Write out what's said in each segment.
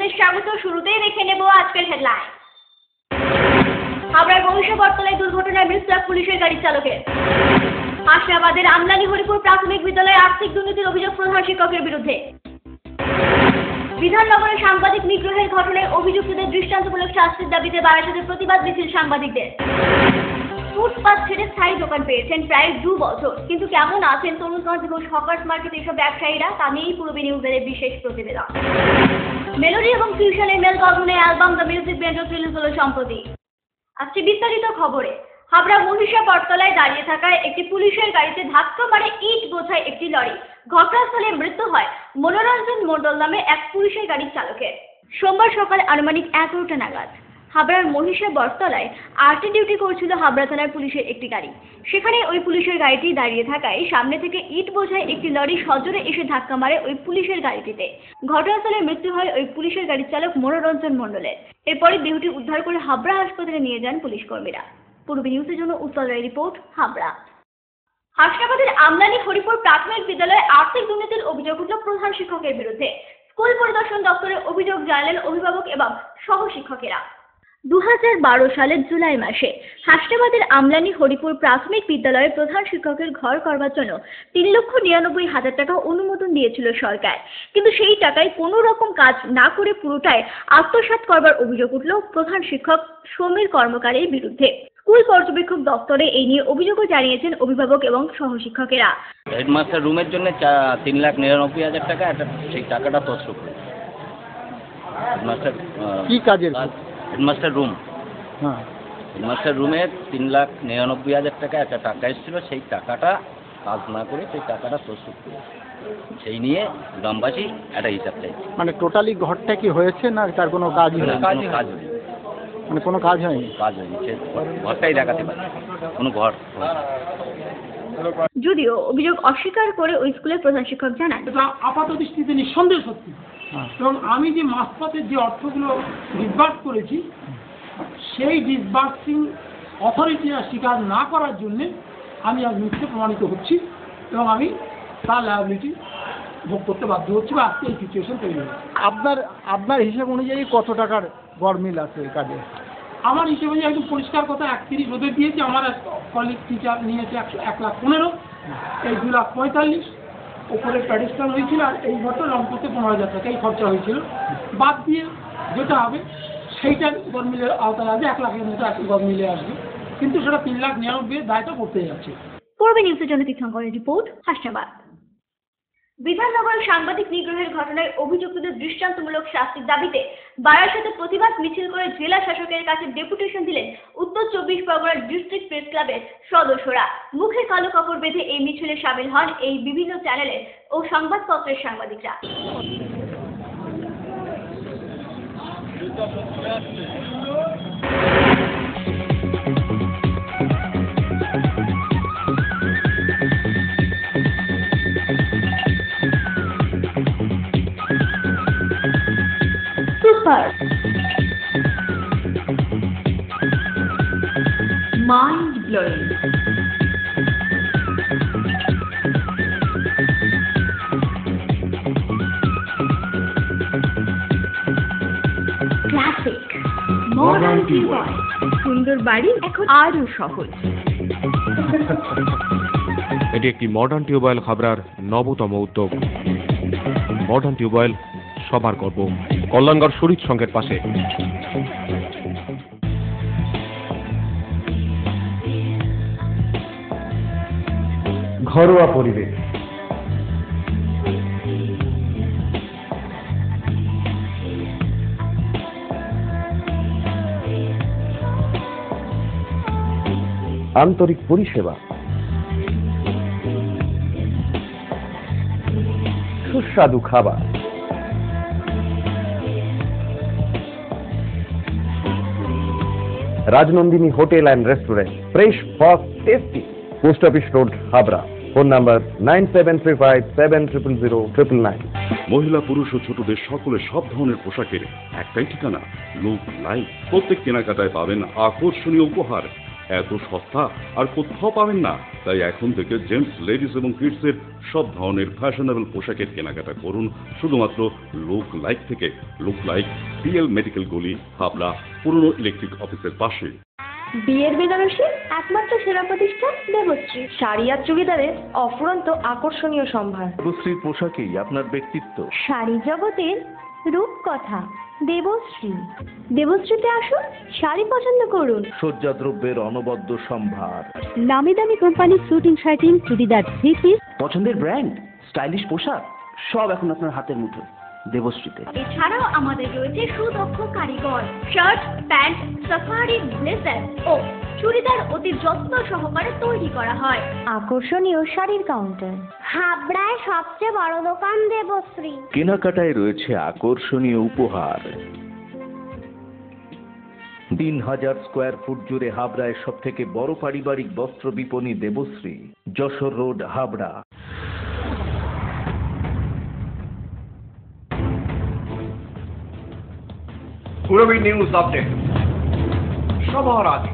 আপনাদের স্বাগত। শুরুতেই দেখে নেব আজকের হেডলাইন। হাবড়ার মহিষা বটতলায় দুর্ঘটনায় মৃত্যু এক পুলিশের গাড়ির চালকের। হাসনাবাদের আমলানি হরিপুর প্রাথমিক বিদ্যালয়ে আর্থিক দুর্নীতির অভিযোগ প্রধান শিক্ষকের বিরুদ্ধে। বিধাননগরে সাংবাদিক নিগ্রহের ঘটনায় অভিযুক্তদের দৃষ্টান্তমূলক শাস্তির দাবিতে বারাসাতে প্রতিবাদ মিছিল সাংবাদিকদের। ফুটপাত ছেড়ে স্থায়ী দোকান পেয়েছেন প্রায় 2 বছর, কিন্তু কেমন আছেন তরুণগঞ্জ এবং হকার্স মার্কেট এসব ব্যবসায়ীরা, তা নিয়েই পূর্বী নিউজের বিশেষ প্রতিবেদন। মেলোডি এবং ফিউশনের মেলবন্ধনে album the music band release হলো সম্প্রতি। আজকে বিস্তারিত খবরে। হাবড়া মহিষা বটতলায় দাঁড়িয়ে থাকা একটি পুলিশের গাড়িতে ধাক্কা মারে ইট বোঝাই একটি লরি। ঘটনাস্থলে মৃত্যু হয় মনোরঞ্জন মণ্ডল নামে এক পুলিশের গাড়ির চালকের। সোমবার সকাল আনুমানিক 11টা নাগাদ হাবড়ার মহিষা বটতলায় আরটি ডিউটি করছিল হাবড়া থানার পুলিশের একটি গাড়ি। সেখানে ওই পুলিশের গাড়িটি দাঁড়িয়ে থাকায় সামনে থেকে ইট বোঝাই একটি লরি সজোরে এসে ধাক্কা মারে ওই পুলিশের গাড়িটিতে। ঘটনাস্থলে মৃত্যু হয় ওই পুলিশের গাড়ির চালক মনোরঞ্জন মণ্ডলের। এরপরে দেহটি উদ্ধার করে হাবড়া হাসপাতালে নিয়ে যান পুলিশ কর্মীরা। পূর্বী নিউজের জন্য উত্তল রায় রিপোর্ট, হাবড়া। হাসনাবাদের আমলানি হরিপুর প্রাথমিক বিদ্যালয়ে আর্থিক দুর্নীতির অভিযোগ উঠল প্রধান শিক্ষকের বিরুদ্ধে। স্কুল পরিদর্শন দপ্তরে অভিযোগ জানালেন অভিভাবক এবং সহ শিক্ষকেরা। 2012 সালের জুলাই মাসে হাসনাবাদের আমলানি হরিপুর প্রাথমিক বিদ্যালয়ের প্রধান শিক্ষকের ঘর করবার জন্য 3,99,000 টাকা অনুমোদন দিয়েছিল সরকার, কিন্তু সেই টাকায় কোনো রকম কাজ না করে পুরোটাই আত্মসাৎ করবার অভিযোগ উঠল প্রধান শিক্ষক সমীর কর্মকারের বিরুদ্ধে। স্কুল পর্যবেক্ষক দপ্তরে এই নিয়ে অভিযোগও জানিয়েছেন অভিভাবক এবং সহশিক্ষকেরা। হেডমাস্টার রুমের জন্য 3,99,000 টাকা, সেই টাকাটা তছরূপ হেডমাস্টার কি কাজের? হেডমাস্টার রুম, হ্যাঁ, হেডমাস্টার রুমে 3,99,000 টাকা একটা টাকা এসেছিল, সেই টাকাটা কাজ না করে সেই টাকাটা তছরূপ করে সেই নিয়ে গ্রামবাসী একটা হিসাব চাইছে। মানে টোটালি ঘরটা কি হয়েছে না তার কোনো কাজ হয়নি? কাজ হয়নি, মানে কোনো কাজ হয়নি। কাজ হয়নি, সে ঘরটাই দেখাতে পারে কোনো ঘর। যদিও অভিযোগ অস্বীকার করে ওই স্কুলের প্রধান শিক্ষক জানান, এটা আপাত দৃষ্টিতে নিঃসন্দেহ সত্যি, এবং আমি যে মাঝপথের যে অর্থগুলো ডিসবার্স করেছি সেই ডিসবার্সিং অথরিটিরা স্বীকার না করার জন্যে আমি আজ মিথ্যে প্রমাণিত হচ্ছি এবং আমি তার লায়াবিলিটি ভোগ করতে বাধ্য হচ্ছি বা আজকে এই সিচুয়েশন তৈরি হয়েছে। আপনার হিসাব অনুযায়ী কত টাকার গড়মিল আছে এই কাজে? আমার হিসেবে অনুযায়ী একদম পরিষ্কার কথা 31 ওদের দিয়েছি, আমার কলিগ টিচার নিয়েছে 1,15,000, এই 2,45,000 ওপরে প্যাডিস্টাল হয়েছিল, আর এই ঘরটা রং করতে 15,000 টাকা এই খরচা হয়েছিল। বাদ দিয়ে যেটা হবে সেইটা গড়মিলের আওতায় আসবে, 1 লাখের মতো একটি গড়মিলে আসবে, কিন্তু সেটা 3,99,000 দায়টা করতে যাচ্ছে। পূর্বী নিউজের জন্য তীর্থঙ্করের রিপোর্ট, হাসনাবাদ। বিধাননগর সাংবাদিক নিগ্রহের ঘটনায় অভিযুক্তদের দৃষ্টান্তমূলক শাস্তির দাবিতে বারাসাতে প্রতিবাদ মিছিল করে জেলা শাসকের কাছে ডেপুটেশন দিলেন উত্তর 24 পরগনার ডিস্ট্রিক্ট প্রেস ক্লাবের সদস্যরা। মুখে কালো কাপড় বেঁধে এই মিছিলে সামিল হন এই বিভিন্ন চ্যানেলের ও সংবাদপত্রের সাংবাদিকরা। Mind blowing. Classic. Modern tube well. সুন্দর বাড়ি এখন আরো সহজ। এটি একটি মডার্ন টিউবওয়েল হাবড়ার নবতম উদ্যোগ। মডার্ন টিউবওয়েল সবার গর্ব। কল্যাণগড় শরীর সংঘের পাশে। ঘরোয়া পরিবেশ, আন্তরিক পরিষেবা, সুস্বাদু খাবার, Rajnandini hotel and restaurant, fresh, fast, tasty. Post office road, Habra. Phone number 9735700999। মহিলা, পুরুষ ও ছোটদের সকলের সব ধরনের পোশাকের একটাই ঠিকানা, লুক লাইফ। প্রত্যেক কেনাকাটায় পাবেন আকর্ষণীয় উপহার, এত সস্তা আর কোথাও পাবেন না। তাই এখন থেকে জেন্টস, লেডিস এবং কিডসের সব ধরনের ফ্যাশনেবল পোশাকের কেনাকাটা করুন শুধুমাত্র লুক লাইক থেকে। লুক লাইক, পিএল মেডিকেল গলি, হাবড়া, পুরনো ইলেকট্রিক অফিসের পাশে। বিয়ের বেনারসি একমাত্র সেরা প্রতিষ্ঠান দেবশ্রী। শাড়ি আর চুড়িদারের অফুরন্ত আকর্ষণীয় সম্ভার। দেবশ্রীর পোশাকেই আপনার ব্যক্তিত্ব। শাড়ি জগতের রূপকথা দেবশ্রী। দেবশ্রীতে আসুন, শাড়ি পছন্দ করুন। সজ্জাদ্রব্যের অনবদ্য সম্ভার। নামি দামি কোম্পানির শুটিং শার্টিং, চুড়িদার, থ্রি পিস, পছন্দের ব্র্যান্ড, স্টাইলিশ পোশাক সব এখন আপনার হাতের মুঠোয় দেবশ্রীতে। এছাড়াও আমাদের রয়েছে সুদক্ষ কারিগর। শার্ট, প্যান্ট, সাফারি, ব্লেজার ও চুড়িদার অতি যত্ন সহকারে তৈরি করা হয়। আকর্ষণীয় শাড়ির কাউন্টার। হাবড়ায় সবচেয়ে বড় দোকান দেবশ্রী। কেনাকাটায় রয়েছে আকর্ষণীয় উপহার। 3000 স্কোয়ার ফুট জুড়ে হাবড়ায় সব থেকে বড় পারিবারিক বস্ত্র বিপণী Debashree, Jessore road, Habra. Purabi news update সবার আগে।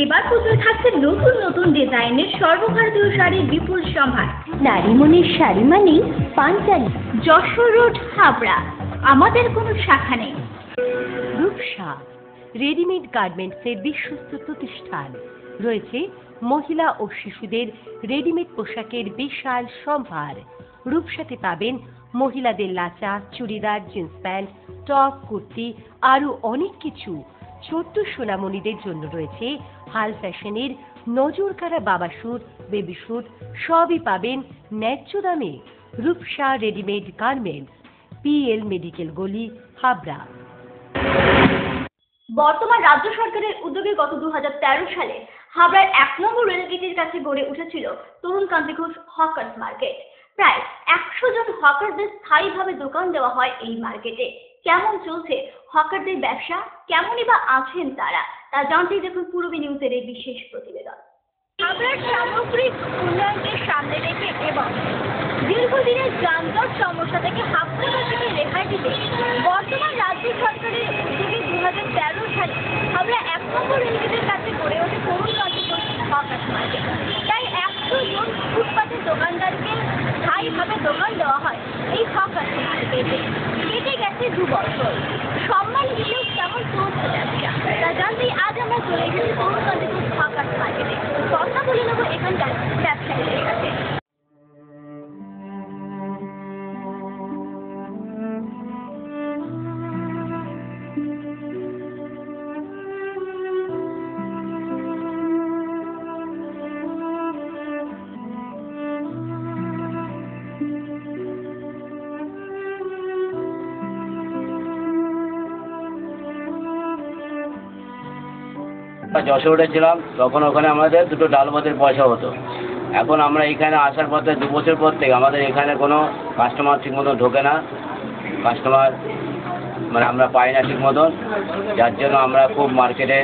এবার পুজোয় থাকছে নতুন নতুন ডিজাইনের সর্বভারতীয় শাড়ির বিপুল সম্ভার। নারীমণির শাড়ি মানেই পাঞ্চালী। যশোর রোড, হাবড়া। আমাদের কোনো শাখা নেই। রূপসা রেডিমেড গার্মেন্টসের বিশ্বস্ত প্রতিষ্ঠান। রয়েছে মহিলা ও শিশুদের রেডিমেড পোশাকের বিশাল সম্ভার। রূপসাতে পাবেন মহিলাদের lachha, churidar, jeans pant, top, kurti, আরও অনেক কিছু। ছোট্ট সোনামণিদের জন্য রয়েছে হাল ফ্যাশনের নজরকাড়া বাবা স্যুট, বেবি স্যুট, সবই পাবেন ন্যায্য দামে। Rupsa readymade garments, PL medical গলি, হাবড়া। বর্তমান রাজ্য সরকারের উদ্যোগে গত 2013 সালে হাবড়ার 1 নম্বর রেলগেটের কাছে গড়ে উঠেছিল তরুণকান্তি ঘোষ হকার্স মার্কেট। প্রায় 100 জন হকারদের স্থায়ীভাবে দোকান দেওয়া হয় এই মার্কেটে। কেমন চলছে হকারদের ব্যবসা, কেমনই বা আছেন তারা, তা জানতেই দেখুন পূরবী নিউজের এই বিশেষ প্রতিবেদন। হাবড়ার সামগ্রিক উন্নয়নকে সামনে রেখে এবং দীর্ঘদিনের যানজট সমস্যা থেকে হাবড়াবাসীকে রেহাই দিতে বর্তমান রাজ্য সরকারের উদ্যোগে 2013 সালে হাবড়া 1 নম্বর রেলগেটের কাছে গড়ে ওঠে তরুণকান্তি ঘোষ হকার্স মার্কেট। তাই 100 জন ফুটপাতের দোকানদারকে স্থায়ীভাবে দোকান দেওয়া হয় এই হকার্স মার্কেটে। কেটে গেছে 2 বছর, সম্মান দিলেও কেমন চলছে ব্যবসা, তা জানতেই আজ আমরা চলে এসেছি তরুণকান্তি ঘোষ হকার্স মার্কেটে। কথা বলে নেবো এখানকার ব্যবসায়ীদের কাছে। যশোরে ছিলাম তখন ওখানে আমাদের 2টো ডাল ভাতের পয়সা হতো। এখন আমরা এখানে আসার পর থেকে 2 বছর পর থেকে আমাদের এখানে কোনো কাস্টমার ঠিক মতন ঢোকে না। কাস্টমার মানে আমরা পাই না ঠিক মতন, যার জন্য আমরা খুব মার্কেটে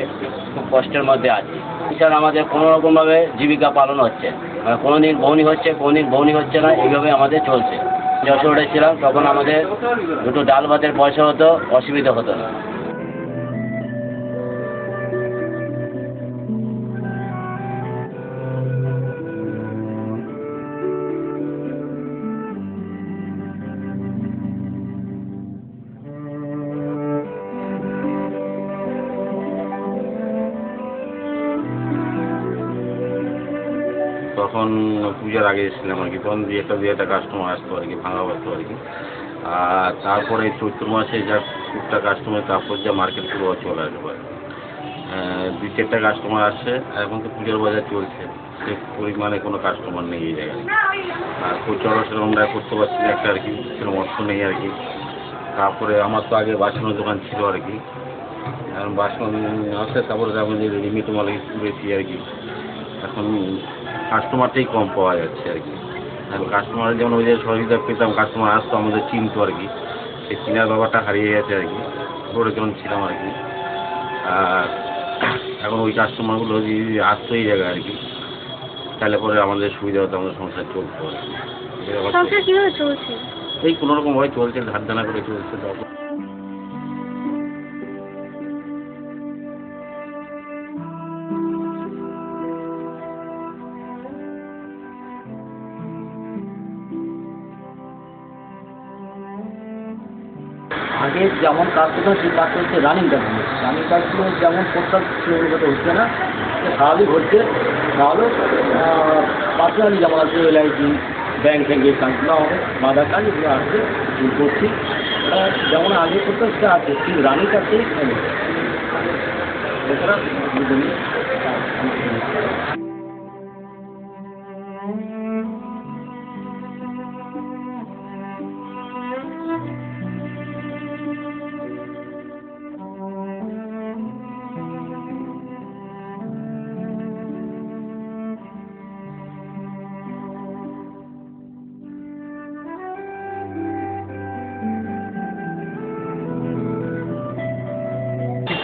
খুব কষ্টের মধ্যে আছি। এছাড়া আমাদের কোনো রকমভাবে জীবিকা পালন হচ্ছে, মানে কোনো দিন বউনি হচ্ছে, কোনো দিন বউনি হচ্ছে না, এইভাবে আমাদের চলছে। যশোরে ছিলাম তখন আমাদের 2টো ডাল ভাতের পয়সা হতো, অসুবিধা হতো না। তখন পূজার আগে এসেছিলাম আর কি, তখন দুই একটা কাস্টমার আসতো আর কি, ভাঙা বসতো আর কি। আর তারপরে চৈত্র মাসে যা টুকটা কাস্টমার, তারপর যা মার্কেট পুরো চলে আসবে। 2-4টা কাস্টমার আসছে, আর এখন তো পুজোর বাজার চলছে, সে পরিমাণে কোনো কাস্টমার নেই এই জায়গায়। আর প্রচারও সেরকম আমরা করতে পারছি না একটা আর কি, সেরকম অর্থ নেই আর কি। তারপরে আমার তো আগে বাসনের দোকান ছিল আর কি, এখন বাসন আসে, তারপরে আমাদের রেডিমেড মাল বেশি আর কি। এখন কাস্টমারটাই কম পাওয়া যাচ্ছে আর কি। কাস্টমার যেমন ওই যে সহযোগিতা পেতাম, কাস্টমার আসতো, আমাদের চিনতো আর কি, সেই চিনার ব্যাপারটা হারিয়ে গেছে আর কি, ঘরে যখন ছিলাম আর কি। আর এখন ওই কাস্টমারগুলো যদি আসতো এই জায়গায় আর কি, তাহলে পরে আমাদের সুবিধা হতো, আমাদের সংসার চলতে পারে। সংসার কিভাবে চলছে? এই কোনোরকম ভাবে চলছে, ধার দানা করে চলছে। তারপর আগে যেমন কাজ করতে সেই কাজ হচ্ছে রানিং কাজগুলো যেমন প্রস্তাব হচ্ছে না, স্বাভাবিক হচ্ছে। নাহলে পার্সোনালি যেমন আছে LIC ব্যাংক যে কাজগুলো আমাদের বাধা কাজ এগুলো আসছে করছি, যেমন আগে করতে সেটা আছে, কিন্তু রানিং কাজটাই এছাড়া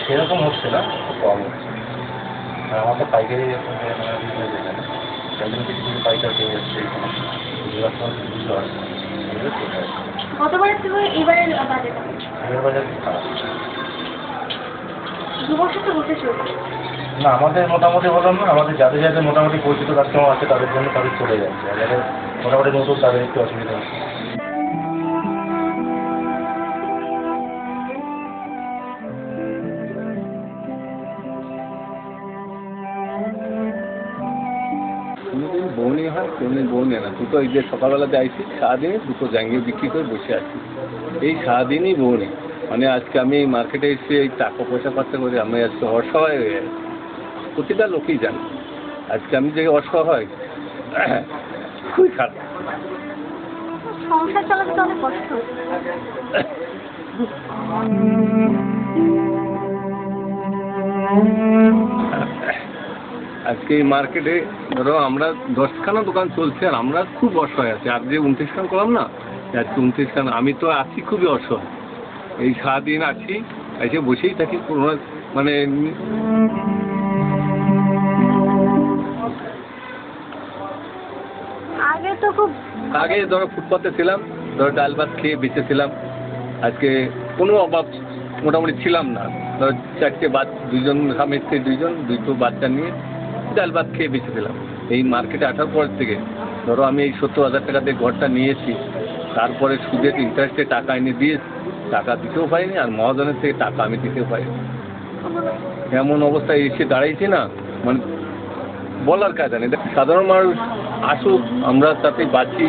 সেরকম হচ্ছে না, খুব কম হচ্ছে। আর আমার তো পাইকারি পাইকার পেয়ে যাচ্ছে, গতবারের থেকে এবারের বাজেট এবার বাজার খুব খারাপ। 2 বছর তো বসে চলছে। না, আমাদের মোটামুটি বললাম না, আমাদের যাদের যাদের মোটামুটি পরিচিত কাস্টমার আছে তাদের জন্য তাদের চলে যাচ্ছে, আর যাদের মোটামুটি নতুন তাদের একটু অসুবিধা হচ্ছে। বউনি হয়, কোনদিন বউনি না। দুটো এই যে সকালবেলাতে আইছি, সারাদিনে 2টো জাঙ্গিয়ে বিক্রি করে বসে আছি। এই সারাদিনই বউনি। মানে আজকে আমি মার্কেটে এসে এই টাকা পয়সা খরচা করে আমি আজকে অসহায় হয়ে যাই। প্রতিটা লোকই জানে আজকে আমি যে অসহায়, খুবই খারাপ। সংসার চালাতে তো অনেক কষ্ট। আজকে এই মার্কেটে ধরো আমরা 10খানা দোকান চলছে আর আমরা খুব অসহায় আছি। আর যে 29 খান করলাম না, আজকে 29 খান আমি তো আছি খুবই অসহায়। এই সারাদিন আছি, এসে বসেই থাকি, কোনো মানে আগে তো খুব আগে ধরো ফুটপাতে ছিলাম, ধরো ডাল ভাত খেয়ে বেঁচেছিলাম। আজকে কোনো অভাব মোটামুটি ছিলাম না। ধরো 4টে দুজন স্বামী স্ত্রী, 2টো বাচ্চা নিয়ে ডাল ভাত খেয়ে বেঁচেছিলাম। এই মার্কেটে আসার পর থেকে ধরো আমি এই 70,000 টাকা দিয়ে ঘরটা নিয়েছি, তারপরে সুদের ইন্টারেস্টে টাকা এনে দিয়েছি, টাকা দিতেও পারিনি, আর মহাজনের থেকে টাকা আমি দিতেও পারিনি। এমন অবস্থায় এসে দাঁড়াইছি না, মানে বলার কায়দা নেই। সাধারণ মানুষ আসুক, আমরা তাতে বাঁচি।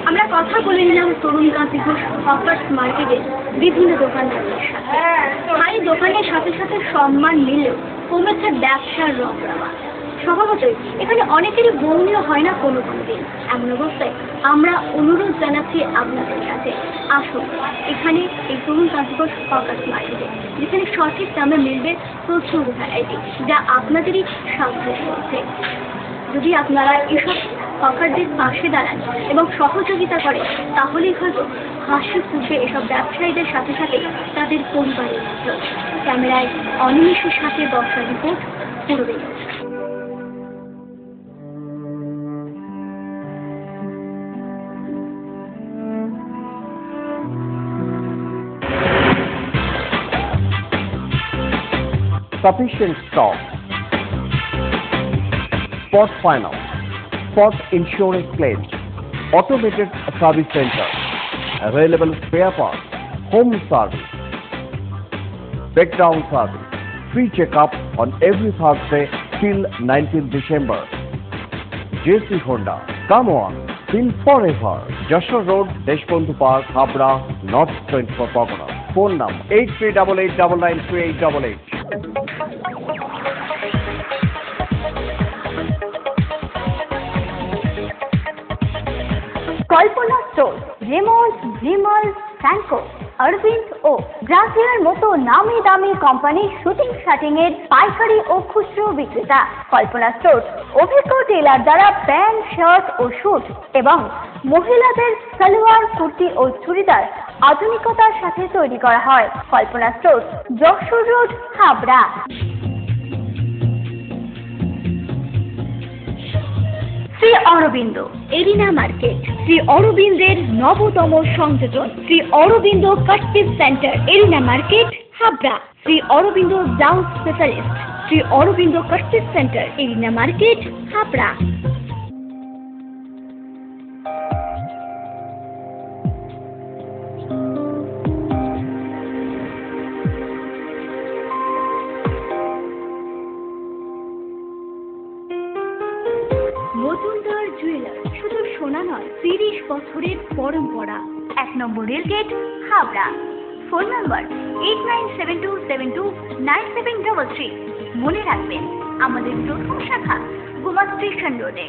আমরা কথা বলে নিলাম তরুণকান্তি ঘোষ অফার্স মার্কেটে বিভিন্ন দোকানদারদের সাথে। ভাই দোকানের সাথে সাথে সম্মান মিলেও কমেছে ব্যবসার রমরমা। স্বভাবতই এখানে অনেকেরই বউনিও হয় না কোনো দিন। এমন অবস্থায় আমরা অনুরোধ জানাচ্ছি আপনাদের কাছে, আসুন এখানে এই তরুণকান্তি ঘোষ অফার্স মার্কেটে, যেখানে সঠিক দামে মিলবে প্রচুর ভ্যারাইটি, যা আপনাদেরই সাহায্য করছে। যদি আপনারা এসব হকারদের পাশে দাঁড়ান এবং সহযোগিতা করেন, তাহলেই হয়তো হাসি ফুটবে এসব ব্যবসায়ীদের সাথে সাথে তাদের পরিবারের মধ্যে। ক্যামেরায় অনিমেষের সাথে বর্ষা রিপোর্ট, পূর্বে। Sufficient stock. Spot finance, spot insurance claims, automated service center, available spare parts, home service, breakdown service, free checkup on every Thursday till 19th December. JC Honda, come on, feel forever. Joshua Road, Deshbandhu Park, Habra, North 24 Pargana. Phone number 8388993888. Kalpana store, Raymonds, Vimal, Franco, Aurobindo ও ব্রাজিলের মতো নামি দামি কোম্পানির shooting shirting এর পাইকারি ও খুচরো বিক্রেতা কল্পনা store অভিজ্ঞ টেলার দ্বারা প্যান্ট, শার্ট ও স্যুট এবং মহিলাদের সালোয়ার, কুর্তি ও চুড়িদার আধুনিকতার সাথে তৈরি করা হয়। Kalpana store, Jessore road, Habra. Shri Aurobindo arena market, Shri অরবিন্দের নবতম সংযোজন, Shri Aurobindo cut piece centre, arena market, Habra. Shri Aurobindo blouse specialist, Shri Aurobindo cut piece centre, arena market, Habra. Majumdar jeweller, শুধু সোনা নয়, 30 বছরের পরম্পরা। 1 নম্বর রেলগেট, হাবড়া। Phone number 8972729733। মনে রাখবেন, আমাদের প্রথম শাখা গোমা স্টেশন রোডে।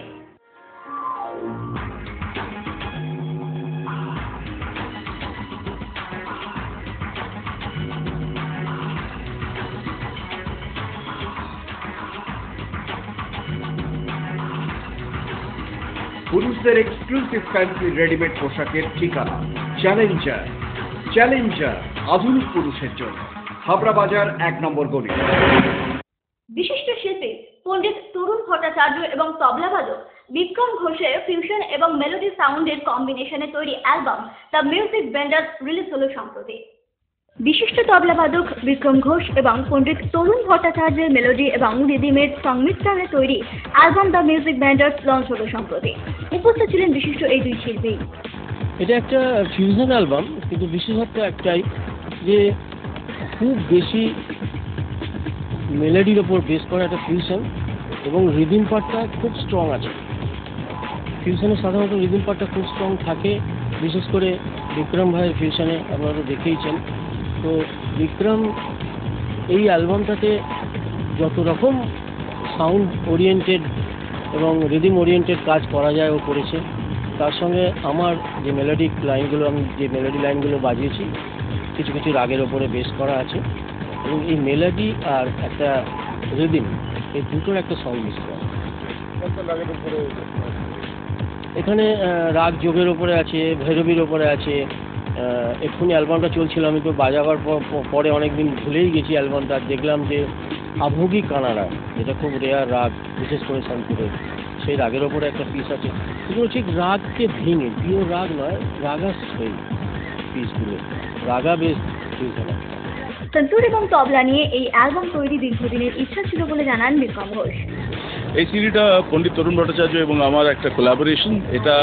পুরুষদের এক্সক্লুসিভ ফ্যান্সি রেডিমেড পোশাকের ঠিকানা চ্যালেঞ্জার। চ্যালেঞ্জার আধুনিক পুরুষের জন্য, হাবড়া বাজার 1 নম্বর গলি। বিশিষ্ট শিল্পী পণ্ডিত তরুণ ভট্টাচার্য এবং তবলাবাদক বিক্রম ঘোষের ফিউশন এবং মেলোডি সাউন্ডের কম্বিনেশনে তৈরি অ্যালবাম দ্য মিউজিক বেন্ডার্স রিলিজ হলো সম্প্রতি। বিশিষ্ট তবলাবাদক বিক্রম ঘোষ এবং পণ্ডিত তরুণ ভট্টাচার্যের মেলোডি এবং রিদিমের সংমিশ্রণে তৈরি অ্যালবাম দ্য মিউজিক বেন্ডার্স লঞ্চ হলো সম্প্রতি। উপস্থিত ছিলেন বিশিষ্ট এই দুই শিল্পী। এটা একটা ফিউশন অ্যালবাম, কিন্তু বিশেষত্ব একটাই যে খুব বেশি মেলোডির ওপর বেস করা একটা ফিউশন এবং রিদিম পার্টটা খুব স্ট্রং আছে। ফিউশনে সাধারণত রিদিম পার্টটা খুব স্ট্রং থাকে, বিশেষ করে বিক্রম ভাইয়ের ফিউশনে আপনারা দেখেইছেন। তো বিক্রম এই অ্যালবামটাতে যত রকম সাউন্ড ওরিয়েন্টেড এবং রিদিম ওরিয়েন্টেড কাজ করা যায় ও করেছে। তার সঙ্গে আমার যে মেলোডিক লাইনগুলো, আমি যে মেলোডি লাইনগুলো বাজিয়েছি কিছু কিছু রাগের ওপরে বেস করা আছে এবং এই মেলোডি আর একটা রিদিম, এই দুটোর একটা সংমিশ্রণ। এখানে রাগ যোগের ওপরে আছে, ভৈরবীর ওপরে আছে। এক্ষুনি অ্যালবামটা চলছিল, আমি তো বাজাবার পরে অনেকদিন ভুলেই গেছি অ্যালবামটা। দেখলাম যে আভোগী কানাড়া, যেটা খুব রেয়ার রাগ, বিশেষ করে শান্তিপুরের, সেই রাগের ওপরে একটা পিস আছে। এগুলো ঠিক রাগকে ভেঙে, পিওর রাগ নয়, রাগাস সেই পিসগুলো, রাগা বেস ফিউশন। সন্তুর এবং তবলা নিয়ে এই অ্যালবাম তৈরি দীর্ঘদিনের ইচ্ছা ছিল বলে জানান বিক্রম ঘোষ। এই সিডিটা পণ্ডিত তরুণ ভট্টাচার্য এবং আমার একটা কোলাবোরেশন। এটা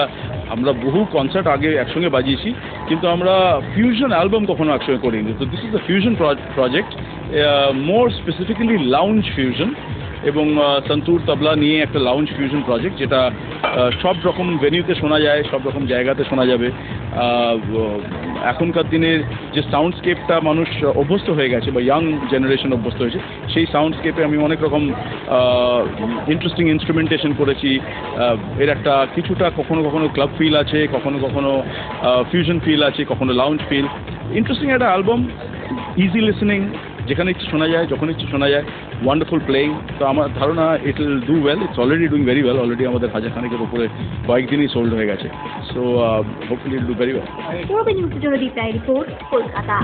আমরা বহু কনসার্ট আগে একসঙ্গে বাজিয়েছি, কিন্তু আমরা ফিউশন অ্যালবাম কখনো একসঙ্গে করিনি। তো this is the fusion project, more specifically lounge fusion, এবং সন্তুর তবলা নিয়ে একটা লাউঞ্জ ফিউশন প্রজেক্ট, যেটা সব রকম ভেনিউতে শোনা যায়, সব রকম জায়গাতে শোনা যাবে। এখনকার দিনের যে সাউন্ডস্কেপটা মানুষ অভ্যস্ত হয়ে গেছে বা ইয়াং জেনারেশন অভ্যস্ত হয়েছে, সেই সাউন্ডস্কেপে আমি অনেক রকম ইন্টারেস্টিং ইনস্ট্রুমেন্টেশন করেছি। এর একটা কিছুটা কখনো কখনো ক্লাব ফিল আছে, কখনো কখনো ফিউশন ফিল আছে, কখনো লাউঞ্জ ফিল। ইন্টারেস্টিং একটা অ্যালবাম, ইজি লিসনিং, যেখানে ইচ্ছে শোনা যায়, যখন ইচ্ছে শোনা যায়, ওয়ান্ডারফুল প্লেইং। তো আমার ধারণা it will do well, it's already doing very well. Already আমাদের 1000 খানেকের উপরে কয়েকদিনই সোল্ড হয়ে গেছে। So hopefully it do very well. পূর্ব নিউজের জন্য দীপ্রায় রিপোর্ট, কলকাতা।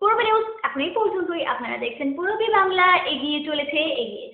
পূর্ব নিউজ এখন এই পর্যন্তই। আপনারা দেখছেন পূর্বী বাংলা, এগিয়ে চলেছে, এগিয়ে